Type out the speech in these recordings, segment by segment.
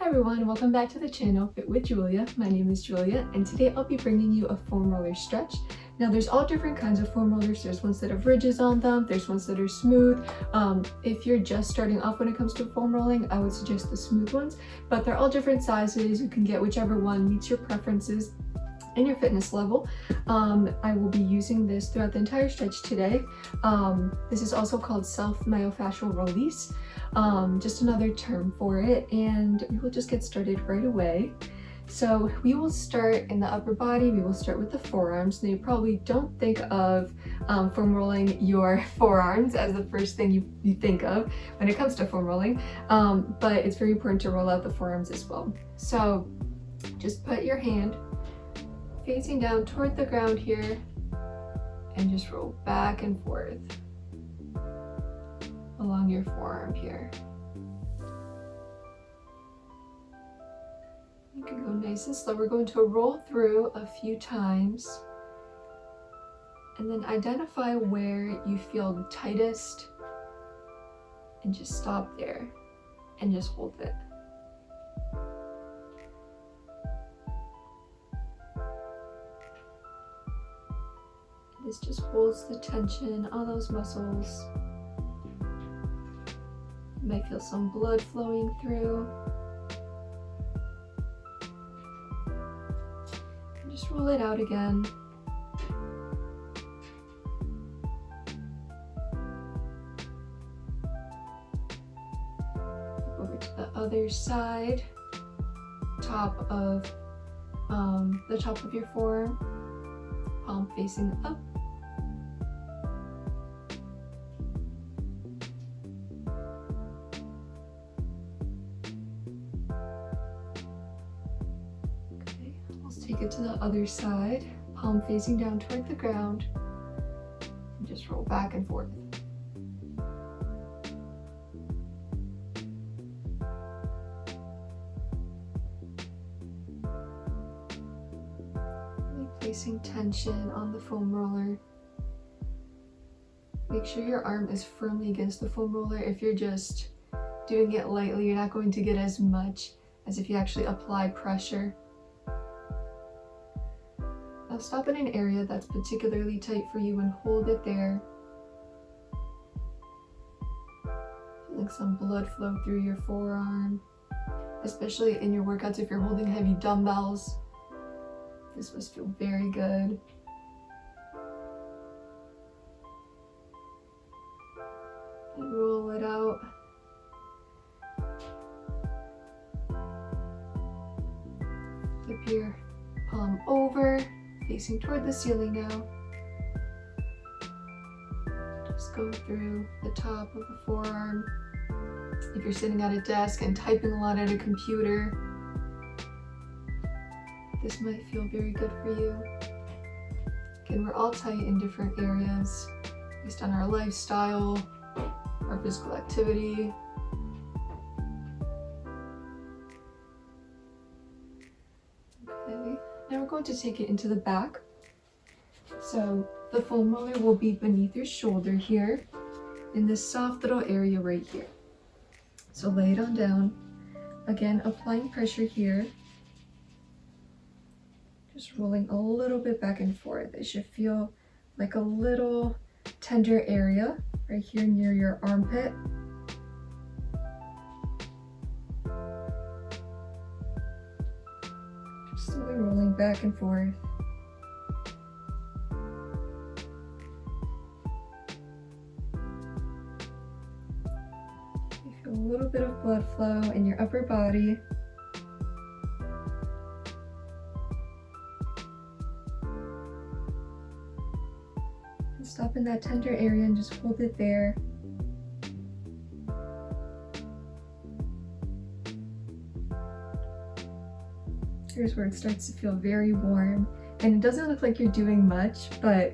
everyone, welcome back to the channel Fit with Julia. My name is Julia and today I'll be bringing you a foam roller stretch. Now there's all different kinds of foam rollers. There's ones that have ridges on them, there's ones that are smooth. If you're just starting off when it comes to foam rolling, I would suggest the smooth ones, but they're all different sizes. You can get whichever one meets your preferences and your fitness level. I will be using this throughout the entire stretch today. This is also called self-myofascial release, just another term for it, and we will just get started right away. So we will start in the upper body. We will start with the forearms. Now you probably don't think of foam rolling your forearms as the first thing you think of when it comes to foam rolling, but it's very important to roll out the forearms as well. So just put your hand facing down toward the ground here and just roll back and forth along your forearm here. You can go nice and slow. We're going to roll through a few times and then identify where you feel the tightest and just stop there and just hold it. This just holds the tension on those muscles. You might feel some blood flowing through. And just roll it out again. Over to the other side, top of your forearm, palm facing up. Take it to the other side, palm facing down toward the ground, and just roll back and forth. Really placing tension on the foam roller. Make sure your arm is firmly against the foam roller. If you're just doing it lightly, you're not going to get as much as if you actually apply pressure. Now stop in an area that's particularly tight for you and hold it there. Feeling some blood flow through your forearm, especially in your workouts if you're holding heavy dumbbells. This must feel very good. And roll it out. Flip your palm over, facing toward the ceiling now. Just go through the top of the forearm. If you're sitting at a desk and typing a lot at a computer, this might feel very good for you. Again, we're all tight in different areas based on our lifestyle, our physical activity. Now we're going to take it into the back. So the foam roller will be beneath your shoulder here in this soft little area right here. So lay it on down. Again, applying pressure here. Just rolling a little bit back and forth. It should feel like a little tender area right here near your armpit. Slowly rolling back and forth. You feel a little bit of blood flow in your upper body. And stop in that tender area and just hold it there. Here's where it starts to feel very warm, and it doesn't look like you're doing much, but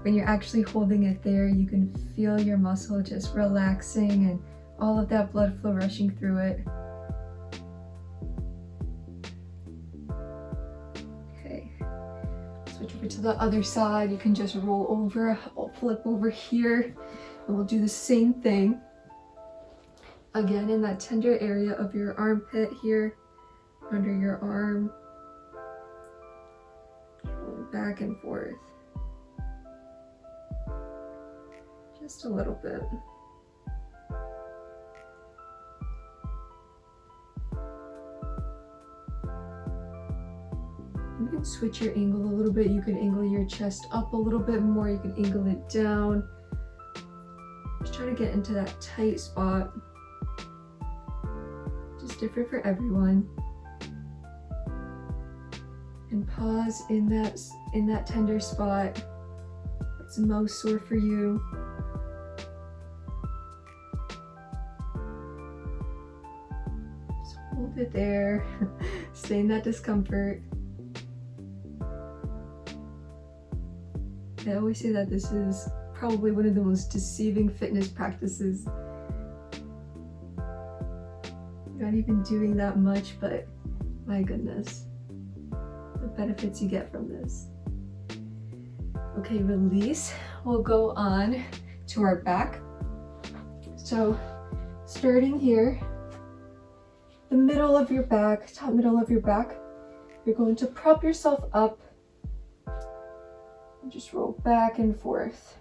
when you're actually holding it there, you can feel your muscle just relaxing and all of that blood flow rushing through it. Okay, switch over to the other side. You can just roll over, I'll flip over here, and we'll do the same thing. Again, in that tender area of your armpit here, under your arm, going back and forth. Just a little bit. You can switch your angle a little bit. You can angle your chest up a little bit more. You can angle it down. Just try to get into that tight spot. Just different for everyone. And pause in that tender spot. It's most sore for you. Just hold it there. Stay in that discomfort. I always say that this is probably one of the most deceiving fitness practices. You're not even doing that much, but my goodness, the benefits you get from this. Okay, release. We'll go on to our back. So starting here, the middle of your back, top middle of your back, you're going to prop yourself up and just roll back and forth.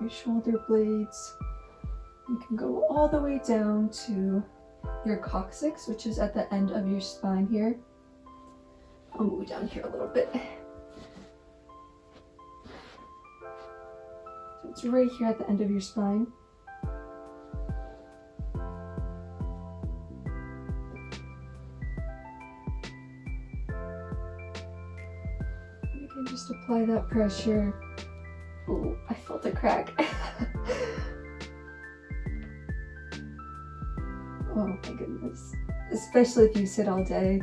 Your shoulder blades. You can go all the way down to your coccyx, which is at the end of your spine here. I'll move down here a little bit. So it's right here at the end of your spine. You can just apply that pressure. Oh, I felt a crack. Oh my goodness. Especially if you sit all day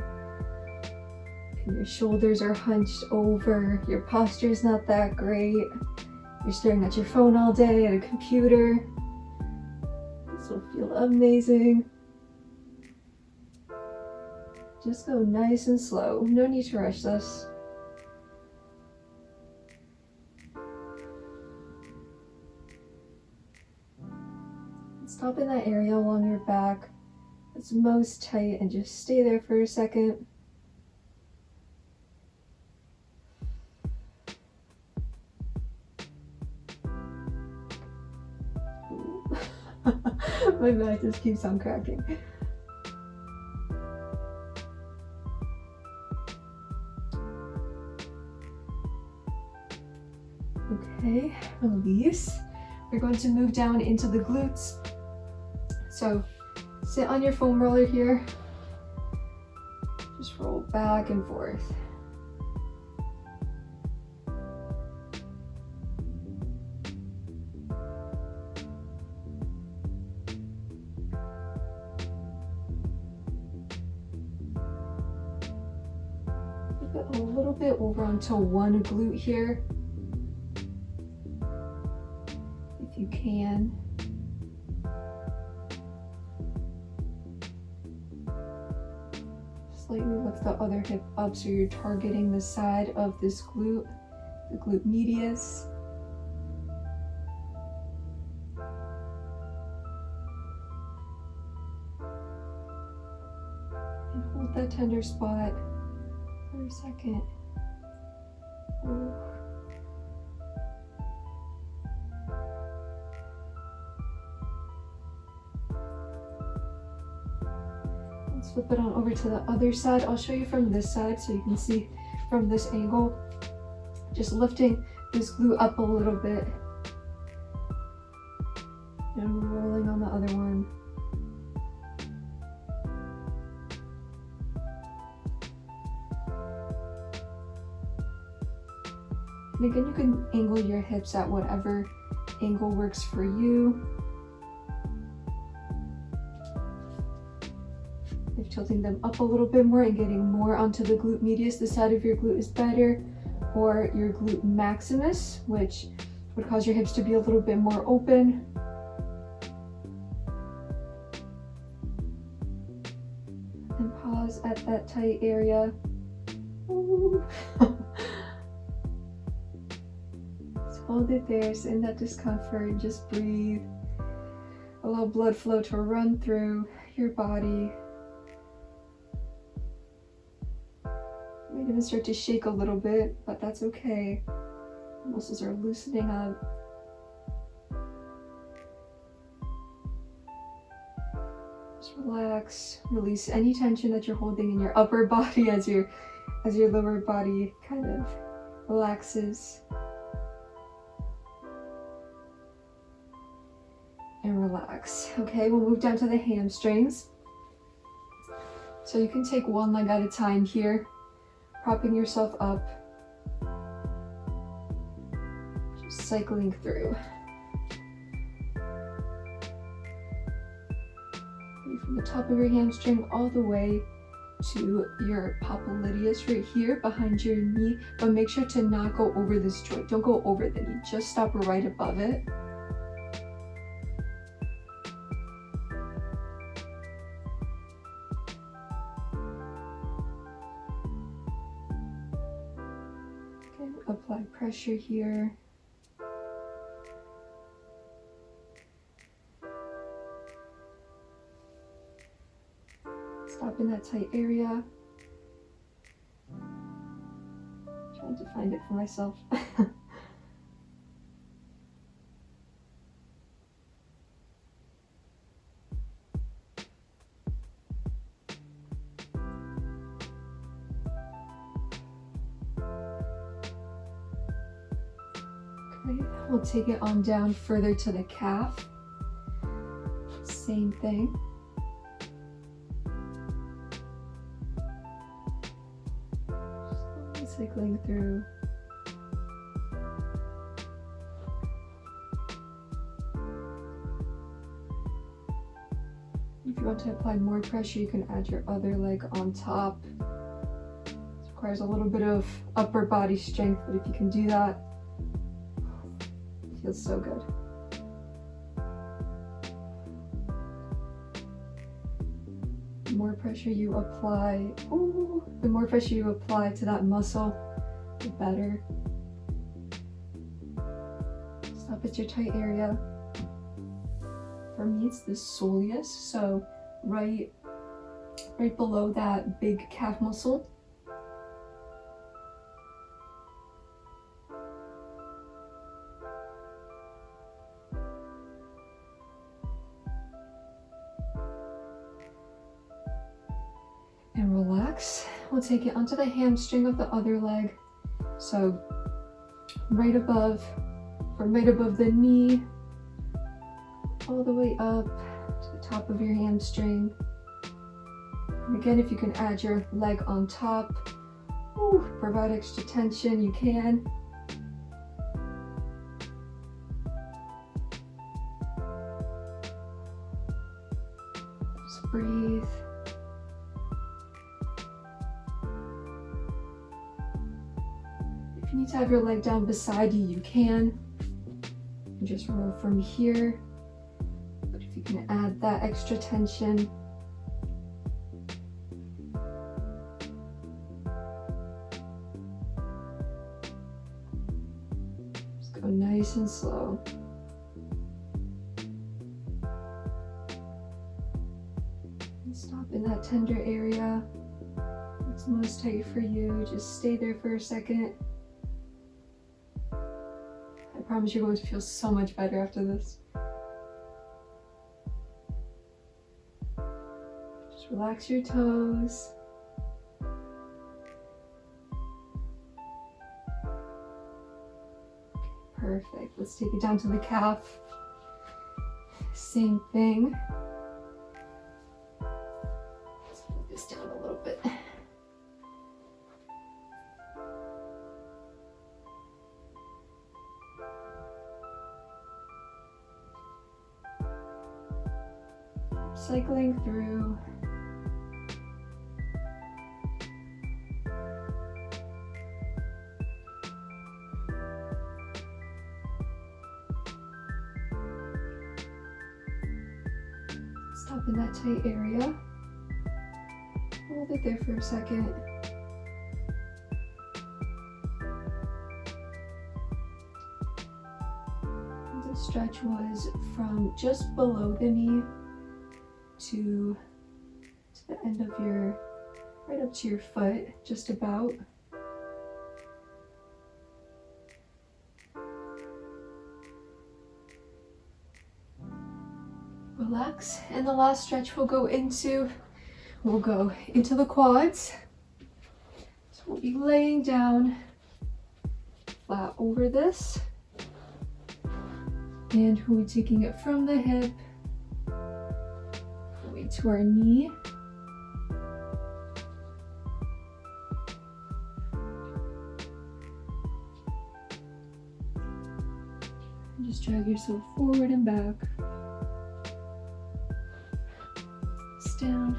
and your shoulders are hunched over, your posture's not that great, you're staring at your phone all day, at a computer. This will feel amazing. Just go nice and slow. No need to rush this. Stop in that area along your back that's most tight and just stay there for a second. My back just keeps on cracking. Okay, release. We're going to move down into the glutes. So sit on your foam roller here. Just roll back and forth. Flip it a little bit over onto one glute here, if you can. Slightly lift the other hip up so you're targeting the side of this glute, the glute medius. And hold that tender spot for a second. Ooh. Let's flip it on over to the other side. I'll show you from this side so you can see from this angle. Just lifting this glute up a little bit and rolling on the other one. And again, you can angle your hips at whatever angle works for you. If tilting them up a little bit more and getting more onto the glute medius, the side of your glute is better, or your glute maximus, which would cause your hips to be a little bit more open. And pause at that tight area. Ooh. Just hold it there, sit in that discomfort, just breathe. Allow blood flow to run through your body. You might even start to shake a little bit, but that's okay. The muscles are loosening up. Just relax, release any tension that you're holding in your upper body as your lower body kind of relaxes. And relax. Okay, we'll move down to the hamstrings. So you can take one leg at a time here, propping yourself up, just cycling through. From the top of your hamstring all the way to your popliteus right here behind your knee, but make sure to not go over this joint. Don't go over the knee, just stop right above it. Okay, apply pressure here. Stop in that tight area. Trying to find it for myself. Okay, we'll take it on down further to the calf. Same thing. Cycling through. If you want to apply more pressure, you can add your other leg on top. This requires a little bit of upper body strength, but if you can do that, it feels so good. The more pressure you apply, the more pressure you apply to that muscle, the better. Stop at your tight area. For me, it's the soleus, so right below that big calf muscle. And relax. We'll take it onto the hamstring of the other leg. So from right above the knee, all the way up to the top of your hamstring. And again, if you can add your leg on top, provide extra tension, you can. Just breathe. If you need to have your leg down beside you, you can. And just roll from here. But if you can add that extra tension, just go nice and slow. And stop in that tender area. What's most tight for you, just stay there for a second. I promise you're going to feel so much better after this. Just relax your toes. Perfect. Let's take it down to the calf. Same thing. Let's move this down a little bit. Cycling through. Stop in that tight area. Hold it there for a second. stretch was from just below the knee to the end of your, right up to your foot, just about. Relax, and the last stretch we'll go into the quads. So we'll be laying down flat over this, and we'll be taking it from the hip way to our knee. And just drag yourself forward and back. Down.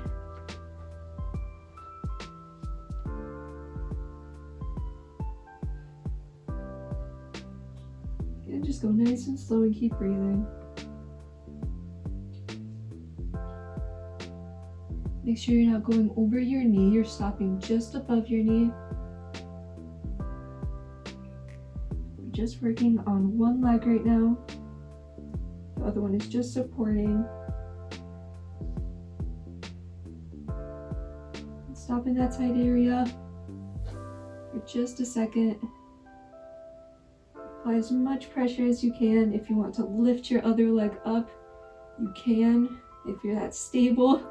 And just go nice and slow and keep breathing. Make sure you're not going over your knee, you're stopping just above your knee. We're just working on one leg right now. The other one is just supporting. Stop in that tight area for just a second. Apply as much pressure as you can. If you want to lift your other leg up, you can, if you're that stable.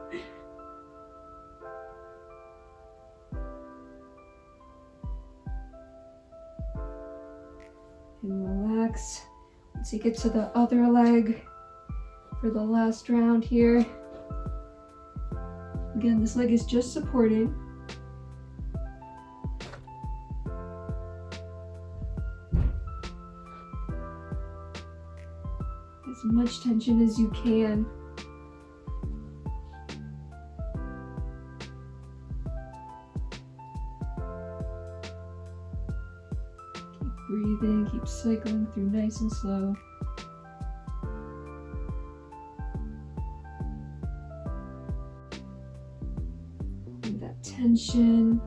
And relax. Take it to the other leg for the last round here. Again, this leg is just supporting. As much tension as you can. Keep breathing, keep cycling through nice and slow. Tension.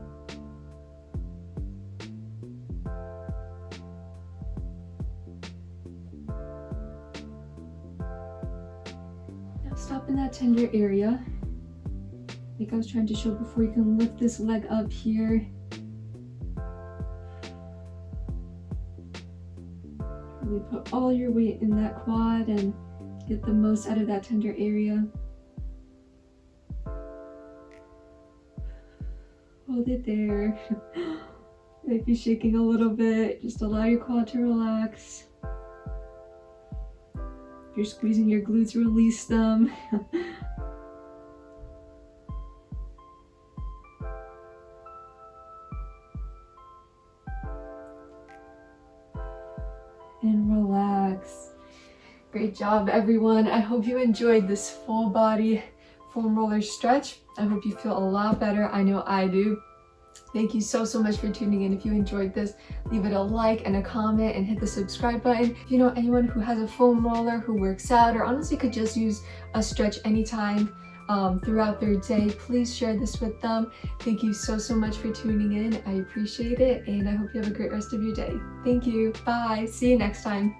Now stop in that tender area. Like I was trying to show before, you can lift this leg up here. Really put all your weight in that quad and get the most out of that tender area. Hold it there. Might be shaking a little bit. Just allow your quad to relax. If you're squeezing your glutes, release them. And relax. Great job, everyone. I hope you enjoyed this full body foam roller stretch. I hope you feel a lot better. I know I do. Thank you so much for tuning in. If you enjoyed this, leave it a like and a comment and hit the subscribe button. If you know anyone who has a foam roller, who works out, or honestly could just use a stretch anytime throughout their day, please share this with them. Thank you so much for tuning in. I appreciate it, and I hope you have a great rest of your day. Thank you. Bye. See you next time.